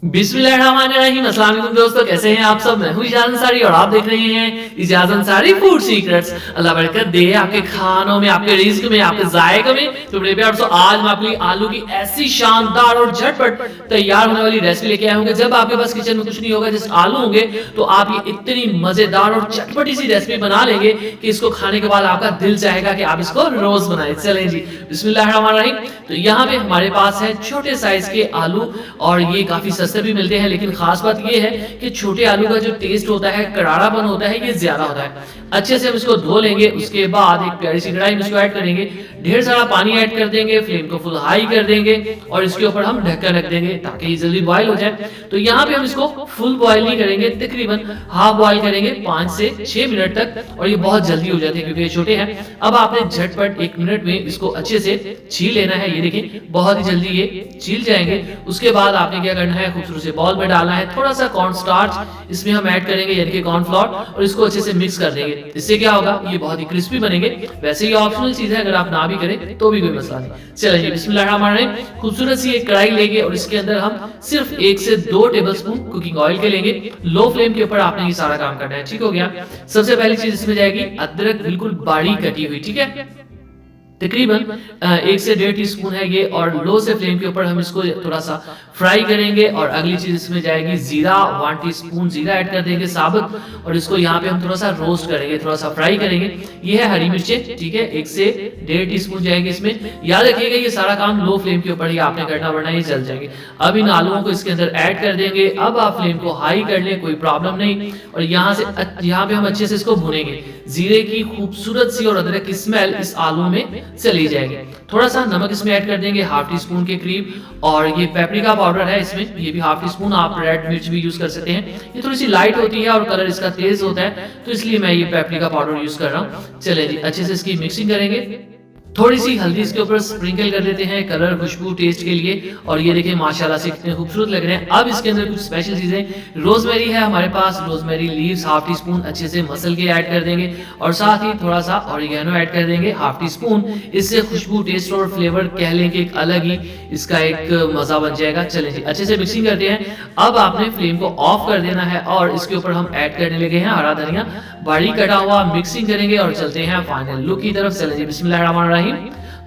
बिस्मिल्लाहिर्रहमानिर्रहीम। अस्सलाम वालेकुम दोस्तों, कैसे हैं आप सब? मैं हूं इजाज़ अंसारी और आप देख रहे हैं इजाज़ अंसारी फूड सीक्रेट्स। अल्लाह बरकत दे आपके खानों में, आपके रिज़्क में, आपके ज़ायक़े में। तो मेरे प्यारे दोस्तों, आज मैं आपके लिए आलू की ऐसी शानदार और झटपट तैयार होने वाली रेसिपी लेके आया हूं। जब आपके पास किचन में कुछ नहीं होगा, जस्ट आलू होंगे, तो आप ये इतनी मज़ेदार और चटपटी सी रेसिपी बना लेंगे कि इसको खाने के बाद आपका दिल चाहेगा कि आप इसको रोज़ बनाएं। चलें जी, बिस्मिल्लाहिर्रहमानिर्रहीम। तो यहाँ पे हमारे पास है छोटे साइज़ के आलू और ये काफ़ी सस्ते भी मिलते हैं, लेकिन खास बात ये है कि छोटे आलू का जो टेस्ट होता है, करारापन होता है, ये ज्यादा होता है। अच्छे से हम इसको धो लेंगे, उसके बाद एक प्यारी सी कढ़ाई में इसको ऐड करेंगे, ढेर सारा पानी ऐड कर देंगे, फ्लेम को फुल हाई कर देंगे और इसके ऊपर हम ढक्कन रख देंगे ताकि ये जल्दी बॉयल हो जाए। तो यहाँ पे हम इसको फुल बॉयल नहीं करेंगे, तकरीबन हाफ बॉयल करेंगे 5 से 6 मिनट तक, और ये बहुत जल्दी हो जाते हैं क्योंकि ये छोटे हैं। अब आपने झटपट 1 मिनट में इसको अच्छे से छील लेना है। ये देखिए बहुत ही जल्दी ये छील जाएंगे। उसके बाद आपने क्या करना है, खूबसूरत से बॉल में डालना है, थोड़ा सा कॉर्न स्टार्च इसमें हम ऐड करेंगे, यानी कि कॉर्न फ्लोर, और इसको अच्छे से मिक्स कर देंगे। इससे क्या होगा, ये बहुत ही क्रिस्पी बनेंगे। वैसे ये ऑप्शनल चीज है, अगर आप ना भी करें तो भी कोई मसला नहीं। चलिए बिस्मिल्लाहिर्रहमानिर्रहीम। खूबसूरत सी एक कढ़ाई लेंगे और इसके अंदर हम सिर्फ 1 से 2 टेबलस्पून कुकिंग ऑयल के लेंगे। लो फ्लेम के ऊपर आपने ये सारा काम करना है, ठीक हो गया। सबसे पहली चीज इसमें जाएगी अदरक, बिल्कुल बारीक कटी हुई, ठीक है, तकरीबन 1 से 1.5 टीस्पून है ये, और लो से फ्लेम के ऊपर हम इसको थोड़ा सा फ्राई करेंगे। और अगली चीज इसमें जाएगी जीरा, 1 टीस्पून जीरा ऐड कर देंगे साबुत, और इसको यहाँ पे हम थोड़ा सा रोस्ट करेंगे, थोड़ा सा फ्राई करेंगे। ये है हरी मिर्चें, ठीक है, 1 से 1.5 टीस्पून जाएगी इसमें। याद रखिएगा ये सारा काम लो फ्लेम के ऊपर ही आपने करना, वरना ये जल जाएंगे। अब इन आलूओं को इसके अंदर ऐड कर देंगे। अब आप फ्लेम को हाई कर लें, कोई प्रॉब्लम नहीं, और यहाँ पे हम अच्छे से इसको भुनेंगे। जीरे की खूबसूरत सी और अदरक की स्मेल इस आलू में चली जाएगी। थोड़ा सा नमक इसमें ऐड कर देंगे, 1/2 टीस्पून के करीब, और ये पेपरिका पाउडर है इसमें, ये भी 1/2 टीस्पून। आप रेड मिर्च भी यूज कर सकते हैं, ये थोड़ी सी लाइट होती है और कलर इसका तेज होता है, तो इसलिए मैं ये पेपरिका पाउडर यूज कर रहा हूँ। चलिए जी, अच्छे से इसकी मिक्सिंग करेंगे। थोड़ी सी हल्दी इसके ऊपर स्प्रिंकल कर देते हैं, कलर, खुशबू, टेस्ट के लिए। और ये देखिए माशाल्लाह से कितने खूबसूरत लग रहे हैं। अब इसके अंदर कुछ स्पेशल चीजें, रोजमेरी है हमारे पास, रोजमेरी लीव्स 1/2 टीस्पून अच्छे से मसल के ऐड कर देंगे, और साथ ही थोड़ा सा ऑरिगेनो ऐड कर देंगे 1/2 टीस्पून। इससे खुशबू, टेस्ट और फ्लेवर कह लें कि एक अलग ही इसका एक मजा बन जाएगा। चलें जी, अच्छे से मिक्सिंग करते हैं। अब आपने फ्लेम को ऑफ कर देना है और इसके ऊपर हम ऐड करने लगे हैं हरा धनिया, बारीक कटा हुआ। मिक्सिंग करेंगे और चलते हैं फाइनल लुक की तरफ। चलें जी, बिस्मिल्लाहिर्रहमानिर्रहीम।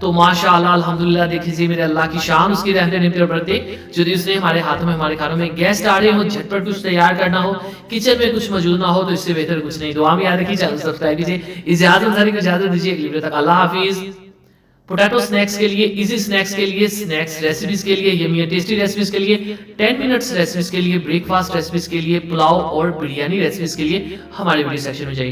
तो माशाअल्लाह अल्हम्दुलिल्लाह, देखिए मेरे अल्लाह की शान, उसकी रहमत निमत बरकते, जो उसने हमारे हाथों में, हमारे खानों में गेस्ट आ रहे हो, झटपट कुछ तैयार करना हो, किचन में कुछ मौजूद ना हो, तो इससे बेहतर कुछ नहीं। दुआ में याद रखिए, चैनल सब्सक्राइब कीजिए। इजाज़त अंसारी को इजाज़त दीजिए, अगली वीडियो तक अल्लाह हाफिज़। पोटैटो स्नैक्स के लिए, इजी स्नैक्स के लिए, स्नैक्स रेसिपीज के लिए, यम्मी टेस्टी रेसिपीज के लिए, 10 मिनट्स रेसिपीज के लिए, ब्रेकफास्ट रेसिपीज के लिए, पुलाव और बिरयानी रेसिपीज के लिए हमारे वीडियो सेक्शन में जाइए।